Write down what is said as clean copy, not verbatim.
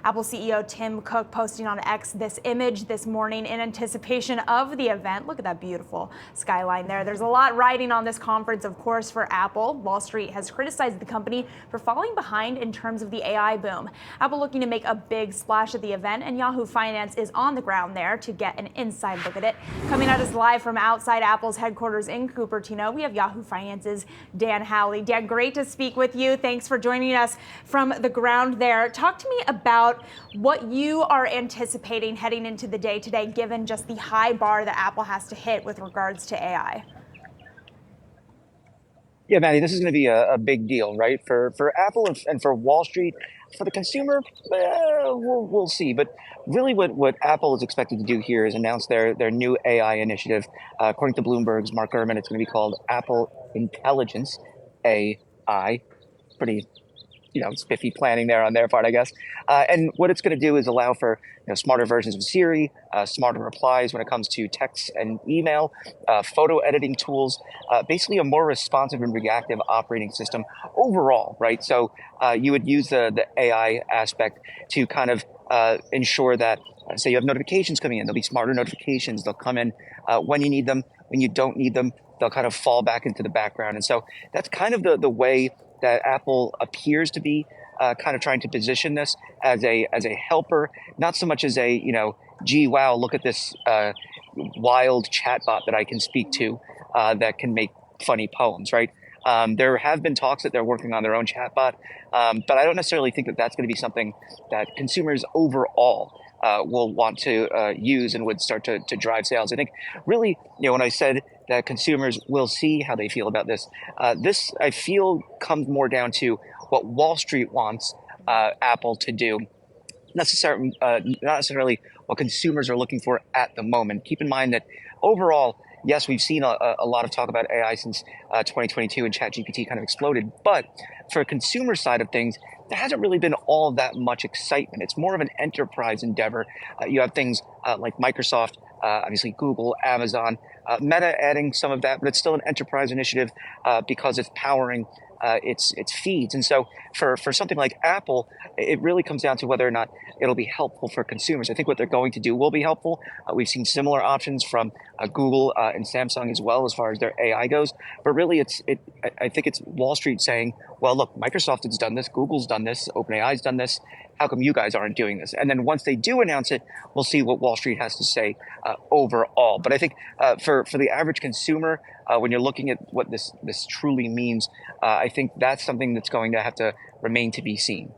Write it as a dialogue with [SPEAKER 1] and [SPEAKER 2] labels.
[SPEAKER 1] Apple CEO Tim Cook posting on X this image this morning in anticipation of the event. Look at that beautiful skyline there. There's a lot riding on this conference, of course, for Apple. Wall Street has criticized the company for falling behind in terms of the AI boom. Apple looking to make a big splash at the event, and Yahoo Finance is on the ground there to get an inside look at it. Coming at us live from outside Apple's headquarters in Cupertino, we have Yahoo Finance's Dan Howley. Dan, great to speak with you. Thanks for joining us from the ground there. Talk to me about what you are anticipating heading into the day today, given just the high bar that Apple has to hit with regards to AI.
[SPEAKER 2] Yeah, Maddie, this is going to be a big deal, right? For Apple and for Wall Street. For the consumer, we'll see. But really what Apple is expected to do here is announce their new AI initiative. According to Bloomberg's Mark Gurman, it's going to be called Apple Intelligence AI. Pretty spiffy planning there on their part, I guess. And what it's going to do is allow for smarter versions of Siri, smarter replies when it comes to text and email, photo editing tools, basically a more responsive and reactive operating system overall, right? So you would use the AI aspect to kind of ensure that, say you have notifications coming in, there'll be smarter notifications. They'll come in when you need them. When you don't need them, they'll kind of fall back into the background. And so that's kind of the way that Apple appears to be kind of trying to position this as a helper, not so much as a, gee, wow, look at this wild chatbot that I can speak to that can make funny poems, right? There have been talks that they're working on their own chatbot, but I don't necessarily think that that's going to be something that consumers overall will want to use and would start to drive sales. I think really, when I said that consumers will see how they feel about this, this I feel comes more down to what Wall Street wants Apple to do, not necessarily what consumers are looking for at the moment. Keep in mind that overall, yes, we've seen a lot of talk about AI since 2022 and ChatGPT kind of exploded. But for a consumer side of things, there hasn't really been all that much excitement. It's more of an enterprise endeavor. You have things like Microsoft, obviously Google, Amazon, Meta adding some of that, but it's still an enterprise initiative because it's powering its feeds. And so for something like Apple, it really comes down to whether or not it'll be helpful for consumers. I think what they're going to do will be helpful. We've seen similar options from Google and Samsung as well as far as their AI goes. But really, I think it's Wall Street saying, well, look, Microsoft has done this, Google's done this, OpenAI's done this. How come you guys aren't doing this? And then once they do announce it, we'll see what Wall Street has to say overall. But I think for the average consumer, when you're looking at what this truly means, I think that's something that's going to have to remain to be seen.